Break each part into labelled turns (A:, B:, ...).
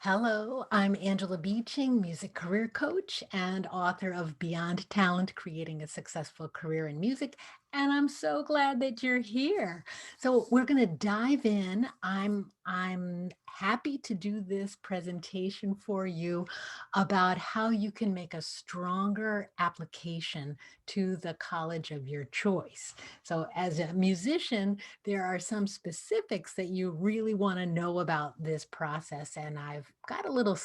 A: Hello, I'm Angela Beeching, music career coach and author of Beyond Talent, Creating a Successful Career in Music. And I'm so glad that you're here. So we're going to dive in. I'm happy to do this presentation for you about how you can make a stronger application to the college of your choice. So as a musician, there are some specifics that you really want to know about this process. And I've got a little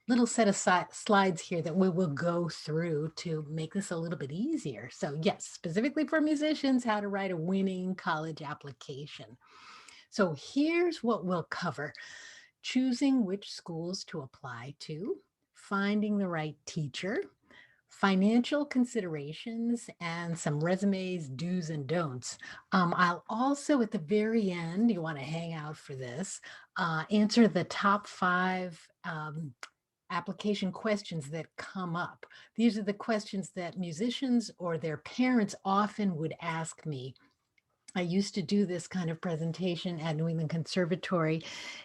A: little set of slides here that we will go through to make this a little bit easier. So yes, specifically for musicians, how to write a winning college application. So here's what we'll cover: choosing which schools to apply to, finding the right teacher, financial considerations, and some resumes, do's and don'ts. I'll also, at the very end, you want to hang out for this, answer the top five application questions that come up. These are the questions that musicians or their parents often would ask me. I used to do this kind of presentation at New England Conservatory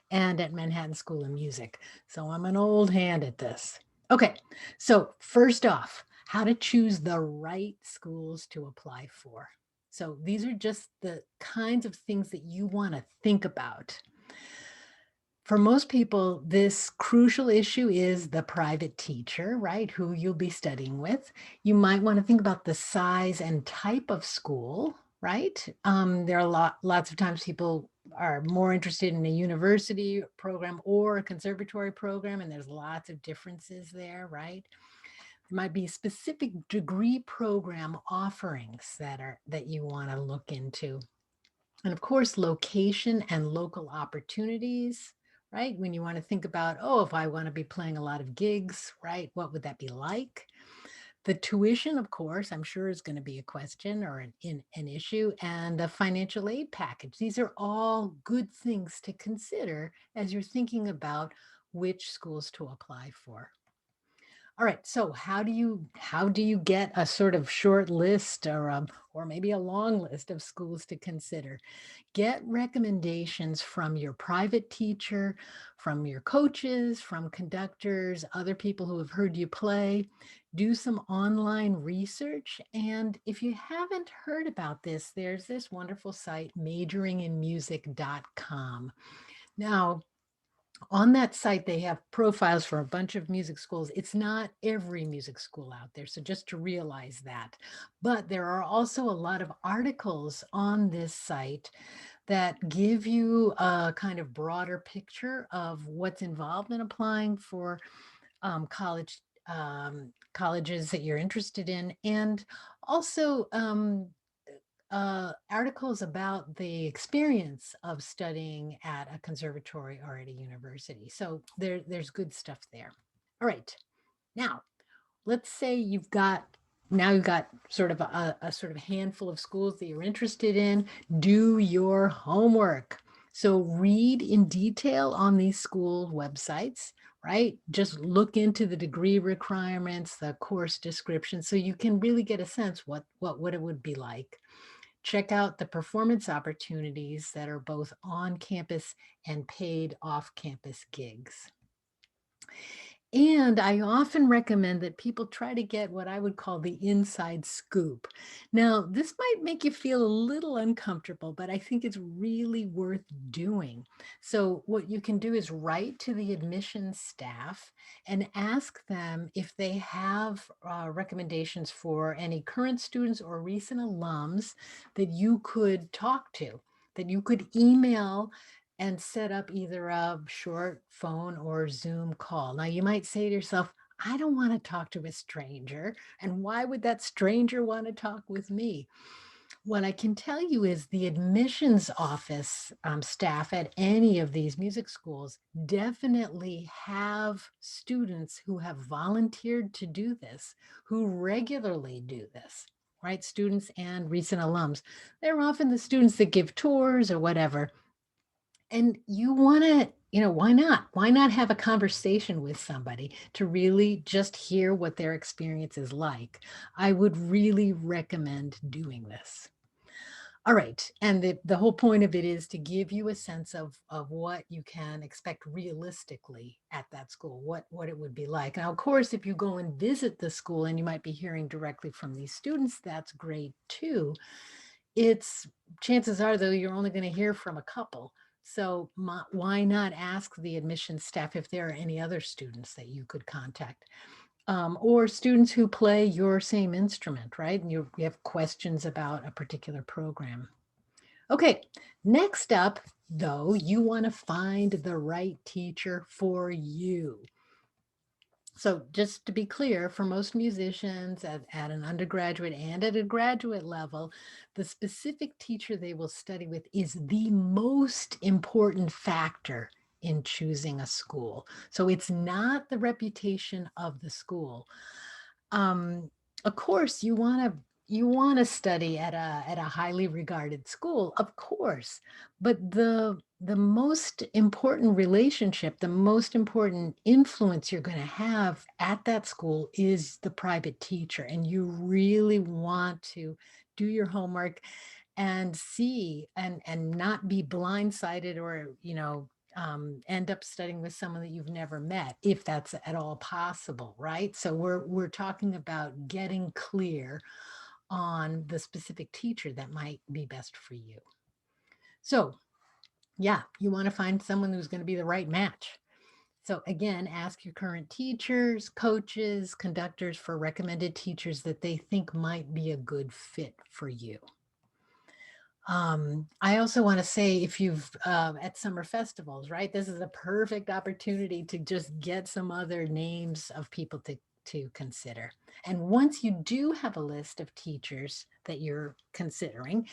A: and at Manhattan School of Music. So I'm an old hand at this. Okay, so first off, how to choose the right schools to apply for. So these are just the kinds of things that you want to think about. For most people, this crucial issue is the private teacher, right, who you'll be studying with. You might want to think about the size and type of school, right? There are lots of times people are more interested in a university program or a conservatory program, and there's lots of differences there, right? There might be specific degree program offerings that you want to look into. And of course, location and local opportunities, right? When you want to think about, oh, if I want to be playing a lot of gigs, right? What would that be like? The tuition, of course, I'm sure is going to be a question or an issue, and the financial aid package. These are all good things to consider as you're thinking about which schools to apply for. All right, so how do you get a sort of short list or maybe a long list of schools to consider? Get recommendations from your private teacher, from your coaches, from conductors, other people who have heard you play. Do some online research. And if you haven't heard about this, there's this wonderful site, majoringinmusic.com. Now, on that site, they have profiles for a bunch of music schools. It's not every music school out there, so just to realize that. But there are also a lot of articles on this site that give you a kind of broader picture of what's involved in applying for colleges that you're interested in, and also articles about the experience of studying at a conservatory or at a university. So there's good stuff there. All right. Now, let's say you've got sort of a sort of handful of schools that you're interested in. Do your homework. So read in detail on these school websites, right? Just look into the degree requirements, the course description, so you can really get a sense what it would be like. Check out the performance opportunities that are both on campus and paid off campus gigs. And I often recommend that people try to get what I would call the inside scoop. Now, this might make you feel a little uncomfortable, but I think it's really worth doing. So, what you can do is write to the admissions staff and ask them if they have recommendations for any current students or recent alums that you could talk to, that you could email and set up either a short phone or Zoom call. Now, you might say to yourself, I don't want to talk to a stranger. And why would that stranger want to talk with me? What I can tell you is the admissions office staff at any of these music schools definitely have students who have volunteered to do this, who regularly do this, right? Students and recent alums. They're often the students that give tours or whatever. And you wanna, why not? Why not have a conversation with somebody to really just hear what their experience is like? I would really recommend doing this. All right. And the whole point of it is to give you a sense of what you can expect realistically at that school, what it would be like. Now, of course, if you go and visit the school and you might be hearing directly from these students, that's great too. It's chances are, though, you're only going to hear from a couple. So why not ask the admissions staff if there are any other students that you could contact? Or students who play your same instrument, right? And you have questions about a particular program. Okay, next up, though, you want to find the right teacher for you. So just to be clear, for most musicians at an undergraduate and at a graduate level, the specific teacher they will study with is the most important factor in choosing a school. So it's not the reputation of the school. Of course, you want to study at a highly regarded school, of course, but the most important relationship, the most important influence you're going to have at that school is the private teacher, and you really want to do your homework and see and not be blindsided or end up studying with someone that you've never met, if that's at all possible, right? So we're talking about getting clear on the specific teacher that might be best for you. So yeah, you want to find someone who's going to be the right match. So again, ask your current teachers, coaches, conductors for recommended teachers that they think might be a good fit for you. I also want to say, if you've at summer festivals, right, this is a perfect opportunity to just get some other names of people to consider. And once you do have a list of teachers that you're considering,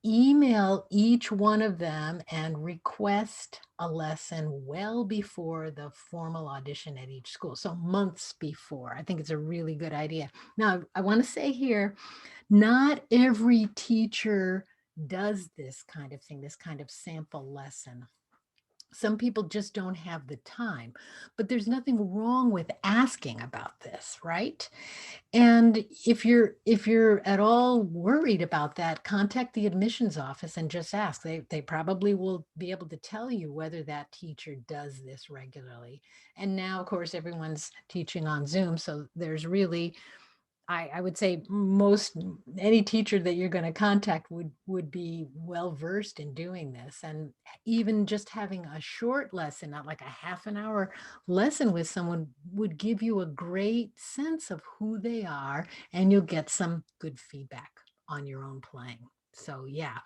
A: email each one of them and request a lesson well before the formal audition at each school. So months before. I think it's a really good idea. Now, I want to say here, not every teacher does this kind of thing, this kind of sample lesson. Some people just don't have the time, but there's nothing wrong with asking about this, right? And if you're at all worried about that, contact the admissions office and just ask. They probably will be able to tell you whether that teacher does this regularly. And now, of course, everyone's teaching on Zoom, so there's really, I would say, any teacher that you're going to contact would be well versed in doing this. And even just having a short lesson, not like a half an hour lesson with someone, would give you a great sense of who they are, and you'll get some good feedback on your own playing. So yeah,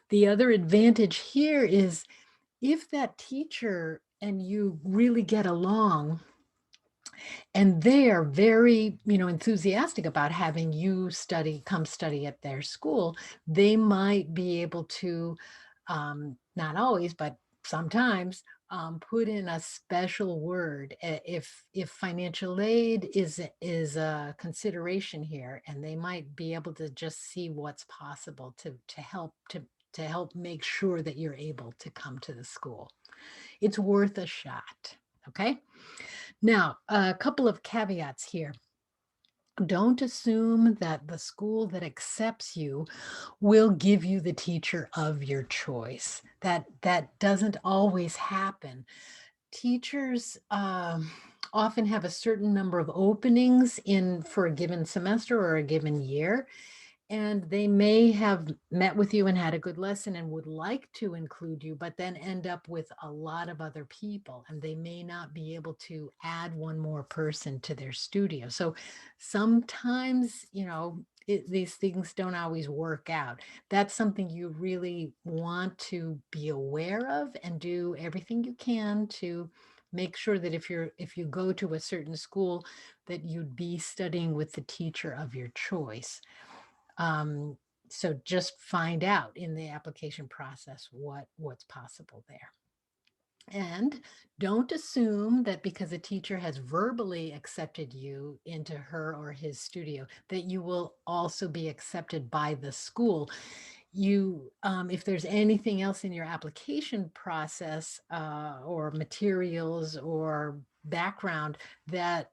A: the other advantage here is, if that teacher and you really get along, and they are very enthusiastic about having you come study at their school, they might be able to, not always, but sometimes, put in a special word, if financial aid is a consideration here, and they might be able to just see what's possible to help make sure that you're able to come to the school. It's worth a shot. Okay. Now, a couple of caveats here. Don't assume that the school that accepts you will give you the teacher of your choice. That doesn't always happen. Teachers often have a certain number of openings in for a given semester or a given year, and they may have met with you and had a good lesson and would like to include you, but then end up with a lot of other people, and they may not be able to add one more person to their studio. So sometimes, these things don't always work out. That's something you really want to be aware of, and do everything you can to make sure that if you go to a certain school, that you'd be studying with the teacher of your choice. um, so just find out in the application process what's possible there. And don't assume that because a teacher has verbally accepted you into her or his studio, that you will also be accepted by the school. If there's anything else in your application process, or materials or background that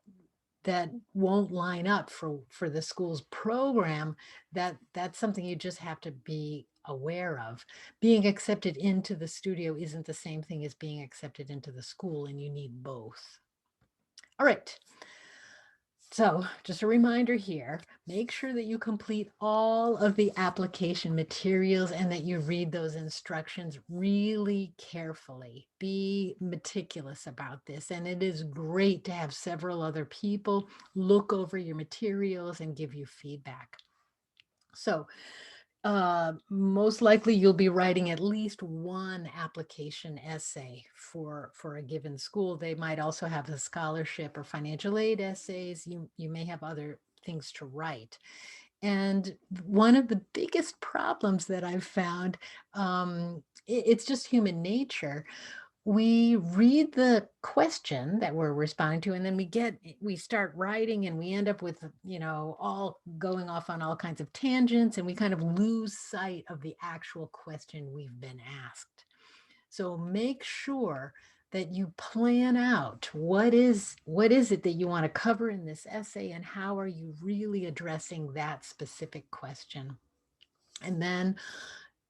A: won't line up for the school's program, that's something you just have to be aware of. Being accepted into the studio isn't the same thing as being accepted into the school, and you need both. All right. So just a reminder here, make sure that you complete all of the application materials and that you read those instructions really carefully. Be meticulous about this. And it is great to have several other people look over your materials and give you feedback. So most likely you'll be writing at least one application essay for a given school. They might also have a scholarship or financial aid essays. You may have other things to write. And one of the biggest problems that I've found, it's just human nature. We read the question that we're responding to, and then we start writing, and we end up with, all going off on all kinds of tangents, and we kind of lose sight of the actual question we've been asked. So make sure that you plan out what is it that you want to cover in this essay, and how are you really addressing that specific question. And then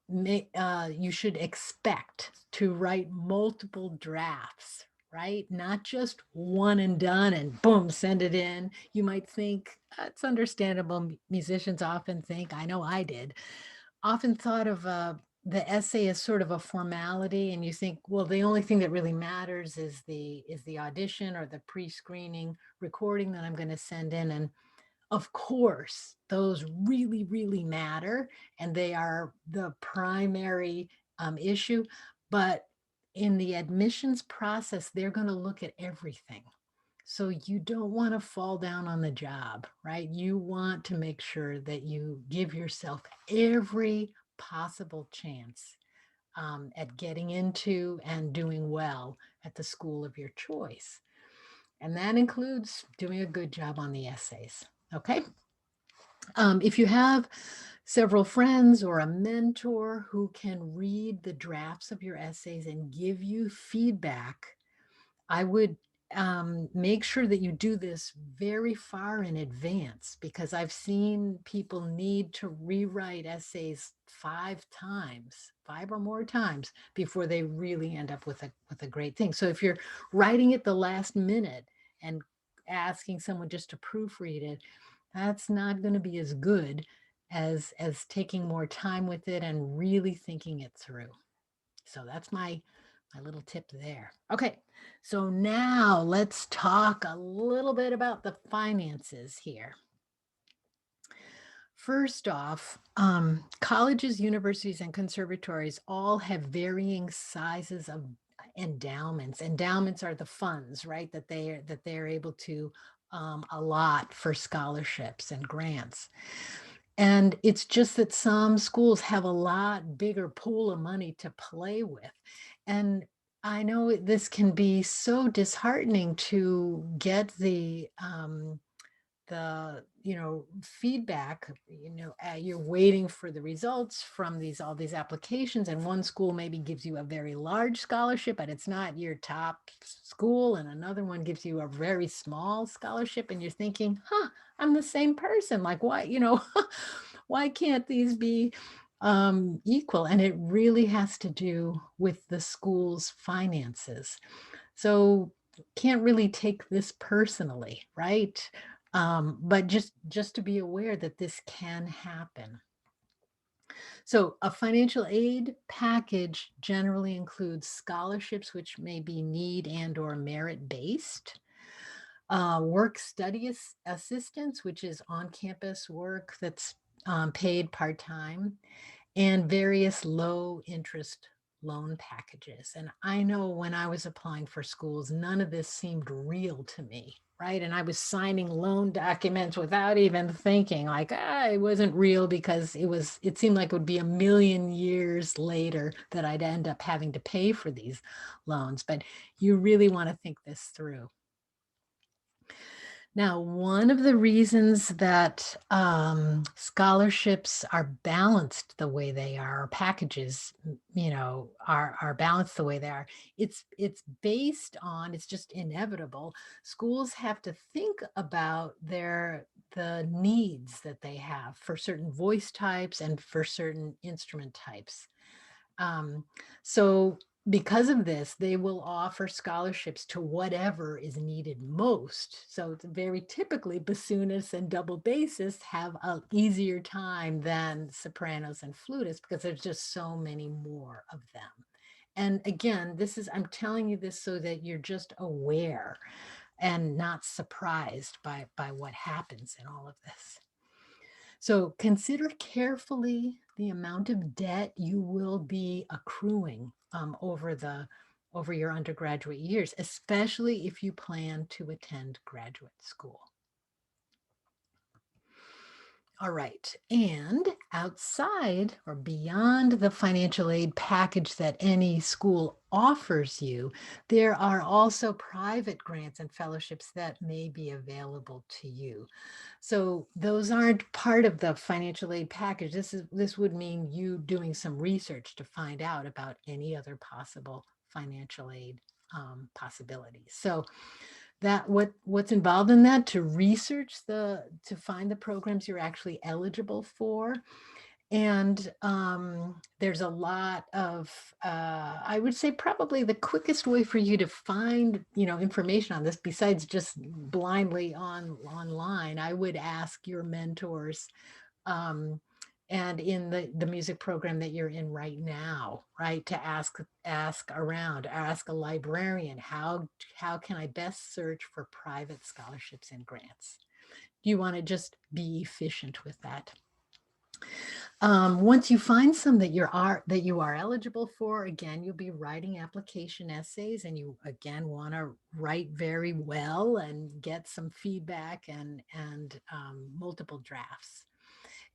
A: you should expect to write multiple drafts, right? Not just one and done and boom, send it in. You might think, it's understandable. Musicians often think, I know I did, often thought of the essay as sort of a formality, and you think, well, the only thing that really matters is the audition or the pre-screening recording that I'm going to send in. And of course, those really, really matter, and they are the primary issue. But in the admissions process, they're going to look at everything. So you don't want to fall down on the job, right? You want to make sure that you give yourself every possible chance at getting into and doing well at the school of your choice. And that includes doing a good job on the essays. Okay. If you have several friends or a mentor who can read the drafts of your essays and give you feedback, I would make sure that you do this very far in advance, because I've seen people need to rewrite essays 5 times, 5 or more times, before they really end up with a great thing. So if you're writing it the last minute and asking someone just to proofread it, that's not going to be as good as taking more time with it and really thinking it through. So that's my little tip there. Okay, so now let's talk a little bit about the finances here. First off, colleges, universities, and conservatories all have varying sizes of endowments. Endowments are the funds, right, that they're able to allot for scholarships and grants. And it's just that some schools have a lot bigger pool of money to play with. And I know this can be so disheartening to get the feedback. You're waiting for the results from all these applications, and one school maybe gives you a very large scholarship, but it's not your top school, and another one gives you a very small scholarship, and you're thinking, I'm the same person, like, why, why can't these be equal? And it really has to do with the school's finances. So can't really take this personally, right? But just to be aware that this can happen. So a financial aid package generally includes scholarships, which may be need and or merit based, work study assistance, which is on-campus work that's paid part-time, and various low interest loan packages. And I know when I was applying for schools, none of this seemed real to me, right? And I was signing loan documents without even thinking, like, it wasn't real, because it seemed like it would be a million years later that I'd end up having to pay for these loans. But you really want to think this through. Now, one of the reasons that scholarships are balanced the way they are, or packages, are balanced the way they are, it's based on, it's just inevitable. Schools have to think about the needs that they have for certain voice types and for certain instrument types. Um, so because of this, they will offer scholarships to whatever is needed most. So it's very typically bassoonists and double bassists have an easier time than sopranos and flutists because there's just so many more of them. And again, I'm telling you this so that you're just aware and not surprised by what happens in all of this. So consider carefully the amount of debt you will be accruing over your undergraduate years, especially if you plan to attend graduate school. All right, and outside or beyond the financial aid package that any school offers you, there are also private grants and fellowships that may be available to you. So those aren't part of the financial aid package. This would mean you doing some research to find out about any other possible financial aid possibilities. So what's involved in that, to research to find the programs you're actually eligible for. And there's a lot of, I would say probably the quickest way for you to find, information on this, besides just blindly online, I would ask your mentors, and in the music program that you're in right now, right, to ask around, ask a librarian, how can I best search for private scholarships and grants? Do you want to just be efficient with that? Once you find some that you are eligible for, again, you'll be writing application essays, and you again want to write very well and get some feedback and multiple drafts.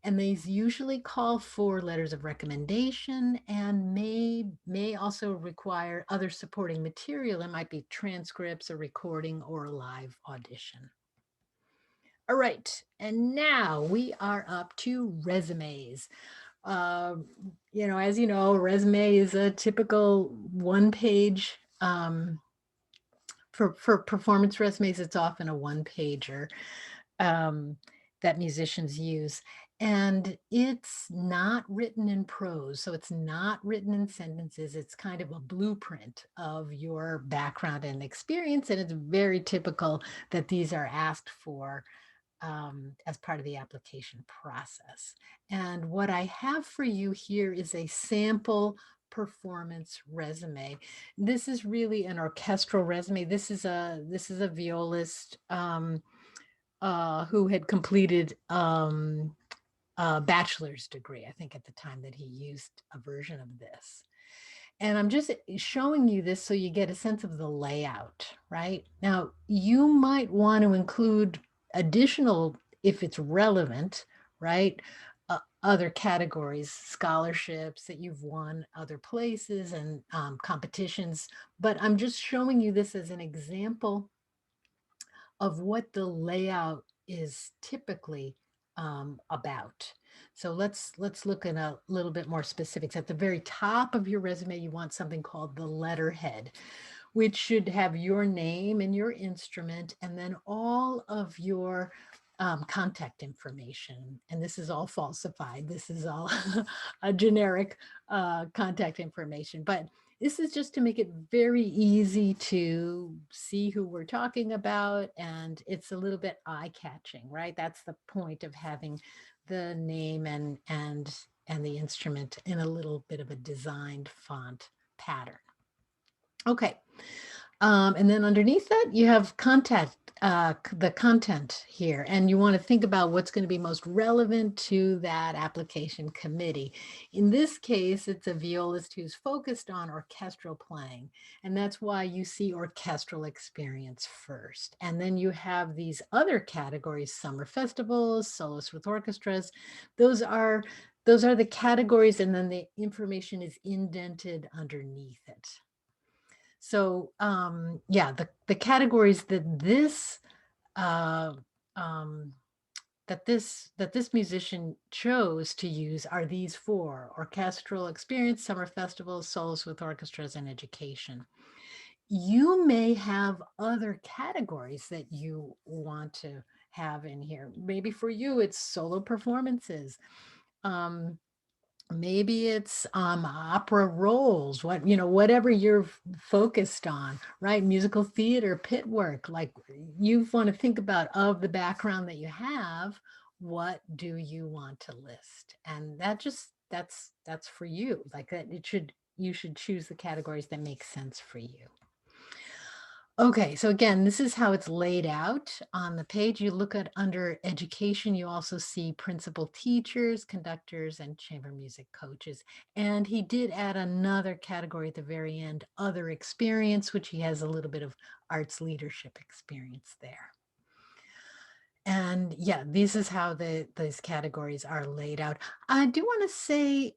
A: And these usually call for letters of recommendation and may also require other supporting material. It might be transcripts, a recording, or a live audition. All right, and now we are up to resumes. As you know, a resume is a typical one-page. For performance resumes, it's often a one-pager that musicians use. And it's not written in prose, so it's not written in sentences. It's kind of a blueprint of your background and experience, and it's very typical that these are asked for as part of the application process. And what I have for you here is a sample performance resume. This is really an orchestral resume. This is a violist who had completed a bachelor's degree, I think, at the time that he used a version of this. And I'm just showing you this so you get a sense of the layout, right? Now, you might want to include additional, if it's relevant, right? Other categories, scholarships that you've won other places, and competitions. But I'm just showing you this as an example of what the layout is typically about. So let's look at a little bit more specifics. At the very top of your resume, you want something called the letterhead, which should have your name and your instrument, and then all of your contact information. And this is all falsified. This is all a generic contact information. But this is just to make it very easy to see who we're talking about. And it's a little bit eye-catching, right? That's the point of having the name and the instrument in a little bit of a designed font pattern. Okay. And then underneath that, you have the content here, and you want to think about what's going to be most relevant to that application committee. In this case, it's a violist who's focused on orchestral playing, and that's why you see orchestral experience first. And then you have these other categories: summer festivals, soloists with orchestras. Those are the categories, and then the information is indented underneath it. So yeah, the categories that this musician chose to use are these four: orchestral experience, summer festivals, soloists with orchestras, and education. You may have other categories that you want to have in here. Maybe for you, it's solo performances. Um, Maybe it's opera roles, whatever you're focused on, right? Musical theater, pit work, like you want to think about of the background that you have, what do you want to list? And that's for you. Like that you should choose the categories that make sense for you. Okay, so again, this is how it's laid out on the page. You look at under education, you also see principal teachers, conductors, and chamber music coaches. And he did add another category at the very end, other experience, which he has a little bit of arts leadership experience there. And yeah, this is how these categories are laid out. I do want to say,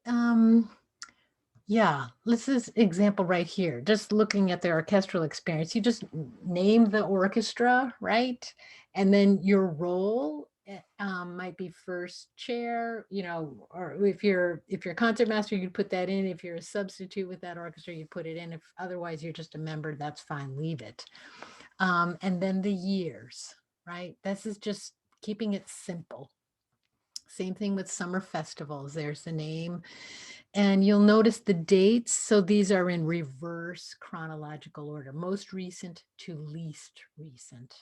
A: yeah, this example right here, just looking at the orchestral experience, you just name the orchestra, right? And then your role might be first chair, or if you're concertmaster, you'd put that in. If you're a substitute with that orchestra, you put it in. If otherwise you're just a member, that's fine, leave it. And then the years, right? This is just keeping it simple. Same thing with summer festivals. There's the name. And you'll notice the dates. So these are in reverse chronological order, most recent to least recent.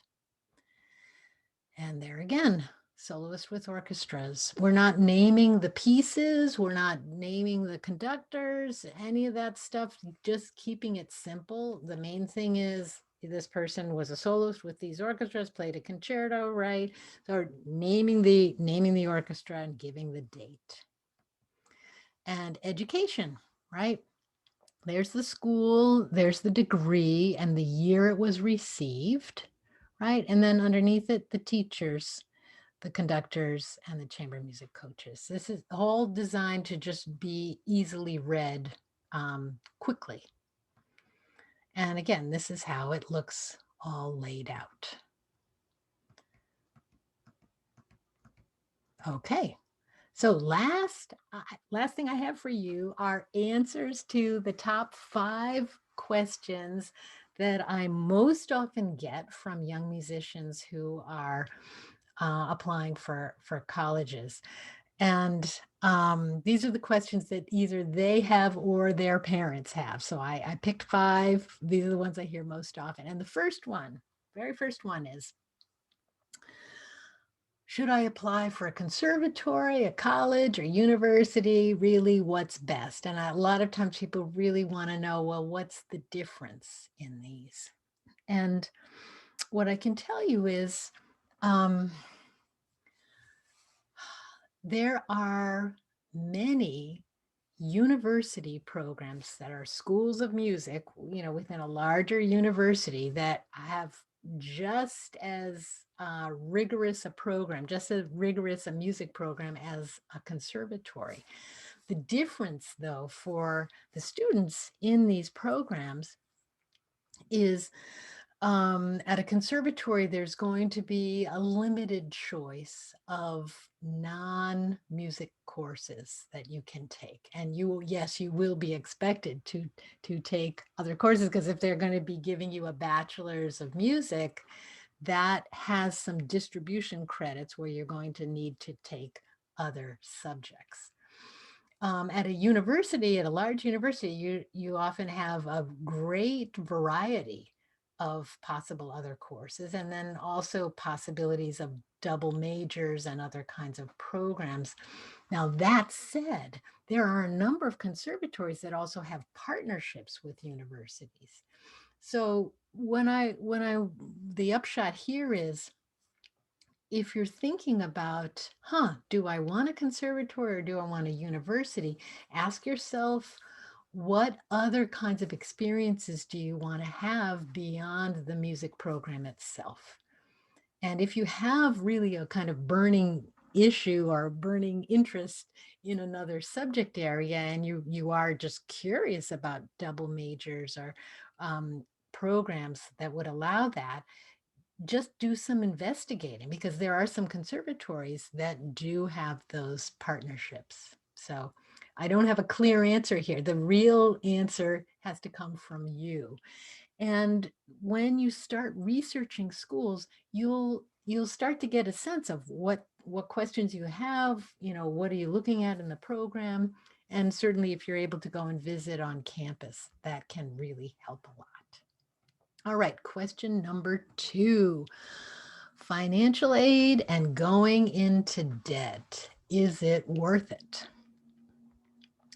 A: And there again, soloist with orchestras. We're not naming the pieces. We're not naming the conductors, any of that stuff, just keeping it simple. The main thing is this person was a soloist with these orchestras, played a concerto, right? So naming the orchestra and giving the date. And education, right? There's the school, there's the degree and the year it was received, right? And then underneath it, the teachers, the conductors, and the chamber music coaches. This is all designed to just be easily read quickly. And again, this is how it looks all laid out. Okay. So last thing I have for you are answers to the top 5 questions that I most often get from young musicians who are applying for colleges. And these are the questions that either they have or their parents have. So I picked 5. These are the ones I hear most often. And the first one, very first one is, should I apply for a conservatory, a college, or university? Really, what's best? And a lot of times people really want to know, well, what's the difference in these? And what I can tell you is there are many university programs that are schools of music, within a larger university that have just as rigorous a program, just as rigorous a music program as a conservatory. The difference, though, for the students in these programs is at a conservatory, there's going to be a limited choice of non-music courses that you can take. And yes, you will be expected to take other courses, because if they're going to be giving you a bachelor's of music, that has some distribution credits where you're going to need to take other subjects. At a university, at a large university, you often have a great variety of possible other courses, and then also possibilities of double majors and other kinds of programs. Now, that said, there are a number of conservatories that also have partnerships with universities. So the upshot here is, if you're thinking about, do I want a conservatory or do I want a university? Ask yourself, what other kinds of experiences do you want to have beyond the music program itself? And if you have really a kind of burning issue or burning interest in another subject area, and you are just curious about double majors or programs that would allow that, just do some investigating, because there are some conservatories that do have those partnerships. So I don't have a clear answer here. The real answer has to come from you. And when you start researching schools, you'll you'll start to get a sense of what questions you have, what are you looking at in the program? And certainly if you're able to go and visit on campus, that can really help a lot. All right, question number 2. Financial aid and going into debt. Is it worth it?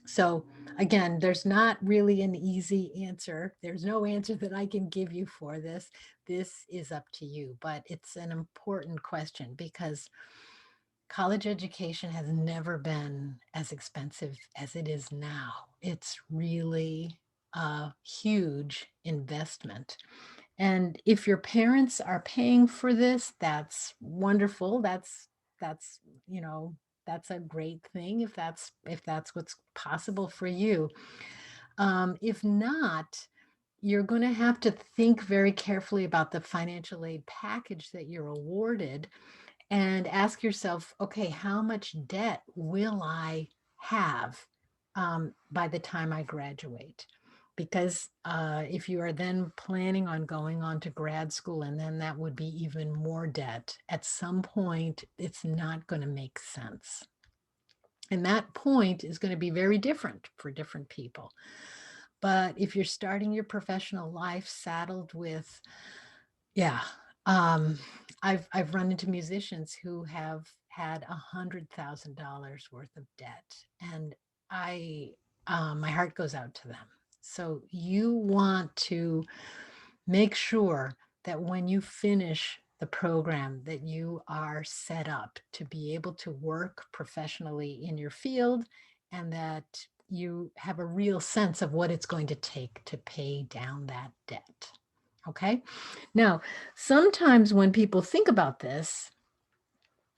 A: So again, there's not really an easy answer. There's no answer that I can give you for this. This is up to you, but it's an important question because college education has never been as expensive as it is now. It's really a huge investment. And if your parents are paying for this, that's wonderful. That's, you know, that's a great thing if that's what's possible for you. If not, you're going to have to think very carefully about the financial aid package that you're awarded and ask yourself, okay, how much debt will I have by the time I graduate? Because if you are then planning on going on to grad school, and then that would be even more debt, at some point, it's not going to make sense. And that point is going to be very different for different people. But if you're starting your professional life saddled with, yeah, um, I've run into musicians who have had $100,000 worth of debt, and I my heart goes out to them. So you want to make sure that when you finish the program that you are set up to be able to work professionally in your field, and that you have a real sense of what it's going to take to pay down that debt. Okay. Now, sometimes when people think about this,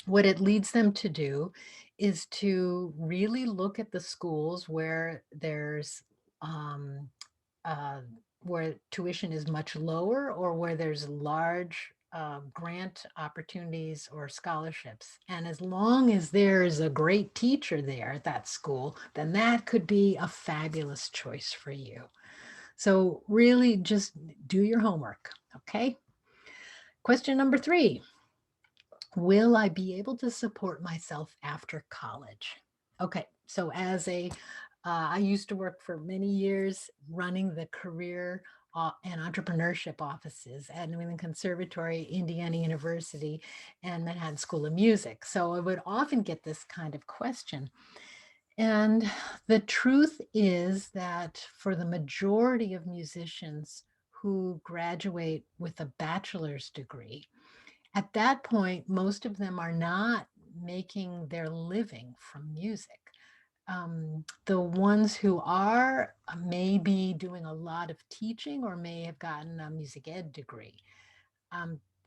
A: what it leads them to do is to really look at the schools where there's um, uh, where tuition is much lower, or where there's large grant opportunities or scholarships. And as long as there is a great teacher there at that school, then that could be a fabulous choice for you. So really just do your homework, okay? Question number 3. Will I be able to support myself after college? Okay, so I used to work for many years running the career and entrepreneurship offices at New England Conservatory, Indiana University, and Manhattan School of Music. So I would often get this kind of question. And the truth is that for the majority of musicians who graduate with a bachelor's degree, at that point, most of them are not making their living from music. The ones who are may be doing a lot of teaching or may have gotten a music ed degree.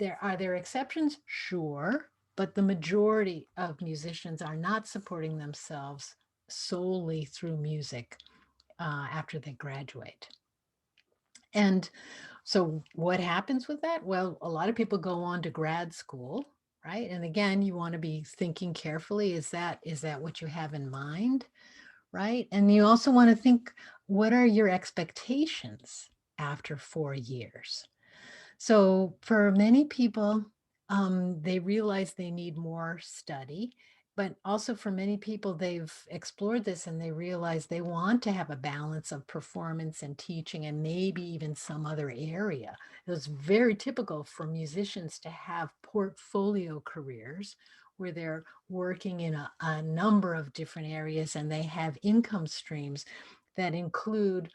A: There exceptions, sure, but the majority of musicians are not supporting themselves solely through music after they graduate. And so what happens with that? Well, a lot of people go on to grad school, right? And again, you want to be thinking carefully, is that what you have in mind, right? And you also want to think, what are your expectations after 4 years? So for many people, they realize they need more study, but also for many people, they've explored this and they realize they want to have a balance of performance and teaching and maybe even some other area. It's very typical for musicians to have portfolio careers where they're working in a number of different areas and they have income streams that include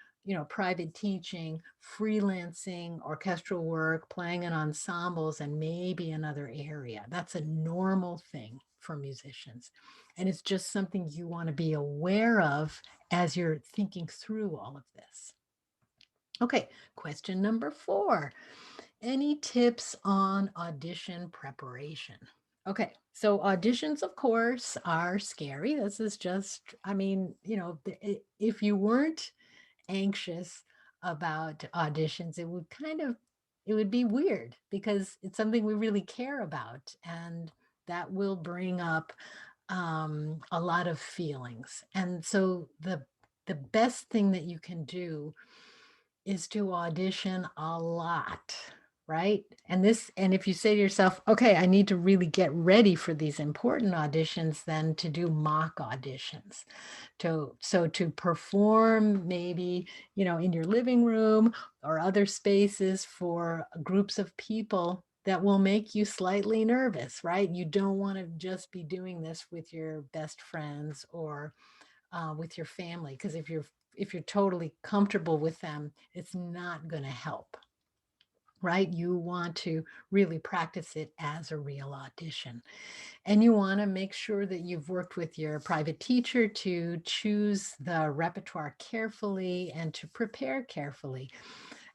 A: private teaching, freelancing, orchestral work, playing in ensembles, and maybe another area. That's a normal thing for musicians. And it's just something you want to be aware of as you're thinking through all of this. Okay, question number 4. Any tips on audition preparation? Okay, so auditions, of course, are scary. This is just, I mean, if you weren't anxious about auditions, it would be weird because it's something we really care about, and that will bring up a lot of feelings. And so the best thing that you can do is to audition a lot. right? And if you say to yourself, okay, I need to really get ready for these important auditions, then to do mock auditions, to perform maybe, in your living room or other spaces for groups of people that will make you slightly nervous, right? You don't want to just be doing this with your best friends or with your family, because if you're totally comfortable with them, it's not going to help, right? You want to really practice it as a real audition. And you want to make sure that you've worked with your private teacher to choose the repertoire carefully and to prepare carefully.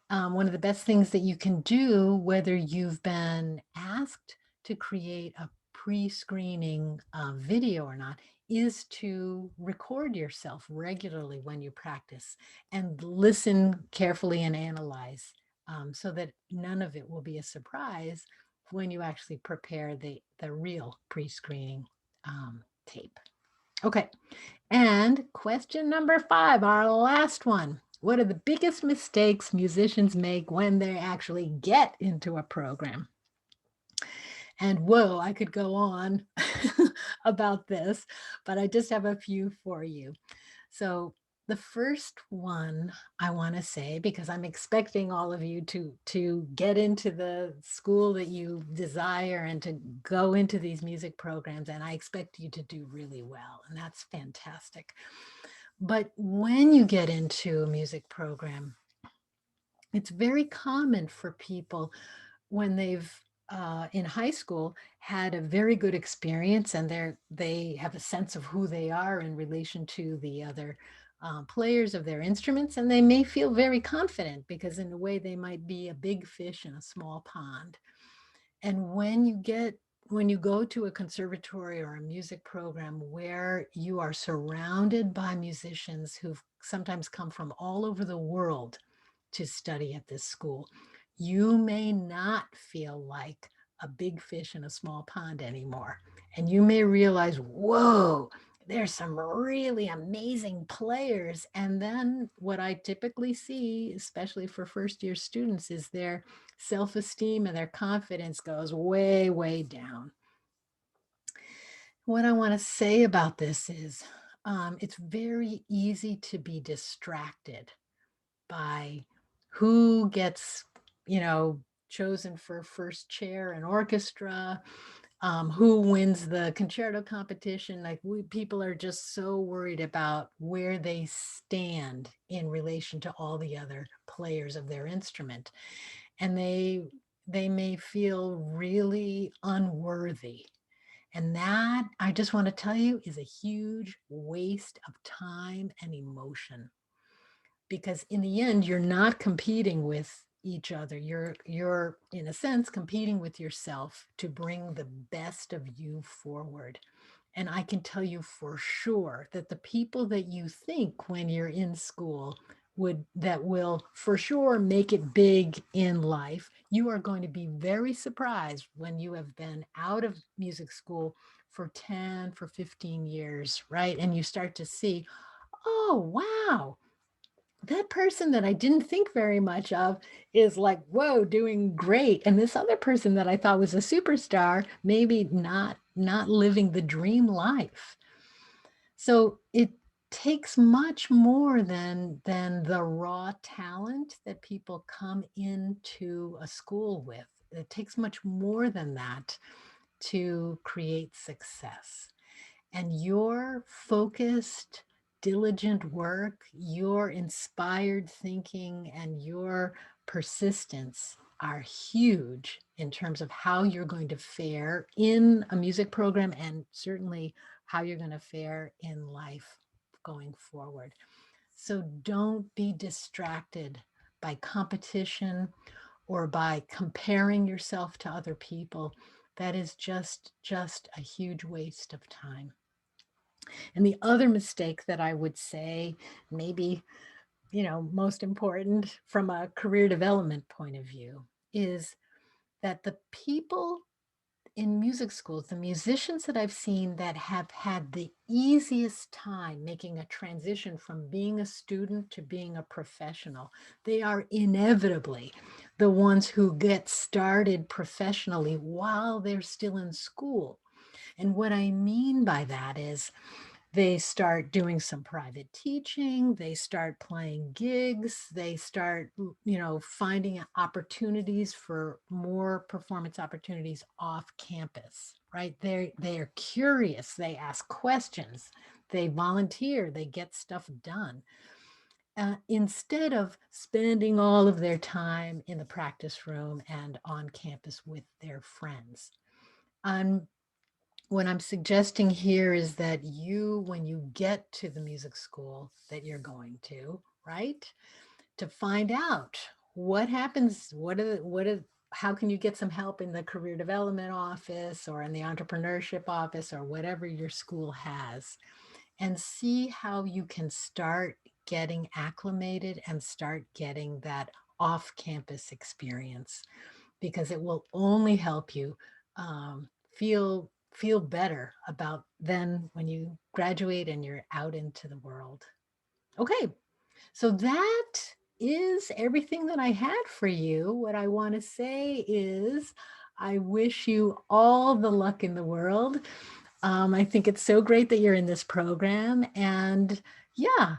A: One of the best things that you can do, whether you've been asked to create a pre-screening video or not, is to record yourself regularly when you practice and listen carefully and analyze, so that none of it will be a surprise when you actually prepare the real pre-screening tape. Okay, and question number 5, our last one. What are the biggest mistakes musicians make when they actually get into a program? And whoa, I could go on about this, but I just have a few for you. So the first one I want to say, because I'm expecting all of you to get into the school that you desire and to go into these music programs, and I expect you to do really well, and that's fantastic. But when you get into a music program, it's very common for people when they've in high school had a very good experience and they have a sense of who they are in relation to the other players of their instruments, and they may feel very confident because in a way they might be a big fish in a small pond. And when you go to a conservatory or a music program where you are surrounded by musicians who've sometimes come from all over the world to study at this school, you may not feel like a big fish in a small pond anymore. And you may realize, whoa, there's some really amazing players. And then what I typically see, especially for first year students, is their self-esteem and their confidence goes way, way down. What I want to say about this is it's very easy to be distracted by who gets, you know, chosen for first chair in orchestra, who wins the concerto competition. Like people are just so worried about where they stand in relation to all the other players of their instrument, and they may feel really unworthy. And that, I just want to tell you, is a huge waste of time and emotion, because in the end you're not competing with each other. You're in a sense competing with yourself to bring the best of you forward. And I can tell you for sure that the people that you think when you're in school that will for sure make it big in life, you are going to be very surprised when you have been out of music school for 10, for 15 years, right? And you start to see, oh wow, that person that I didn't think very much of is like, whoa, doing great. And this other person that I thought was a superstar, maybe not living the dream life. So it takes much more than the raw talent that people come into a school with. It takes much more than that to create success. And your focused, diligent work, your inspired thinking, and your persistence are huge in terms of how you're going to fare in a music program, and certainly how you're going to fare in life going forward. So don't be distracted by competition or by comparing yourself to other people. That is just a huge waste of time. And the other mistake that I would say, maybe, most important from a career development point of view, is that the people in music schools, the musicians that I've seen that have had the easiest time making a transition from being a student to being a professional, they are inevitably the ones who get started professionally while they're still in school. And what I mean by that is they start doing some private teaching, they start playing gigs, they start, finding opportunities for more performance opportunities off campus, right? They're curious, they ask questions, they volunteer, they get stuff done. Instead of spending all of their time in the practice room and on campus with their friends. I'm what I'm suggesting here is that when you get to the music school that you're going to, right, to find out what happens, how can you get some help in the career development office or in the entrepreneurship office or whatever your school has, and see how you can start getting acclimated and start getting that off-campus experience, because it will only help you feel better about then when you graduate and you're out into the world. Okay, so that is everything that I had for you. What I want to say is I wish you all the luck in the world. I think it's so great that you're in this program. And yeah,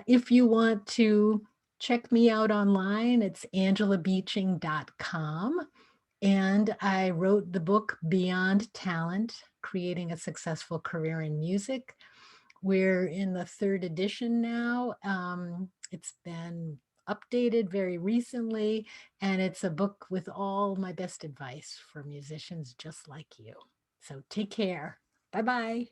A: if you want to check me out online, it's angelabeeching.com. And I wrote the book Beyond Talent, Creating a Successful Career in Music. We're in the third edition now. It's been updated very recently, and it's a book with all my best advice for musicians just like you. So take care. Bye bye.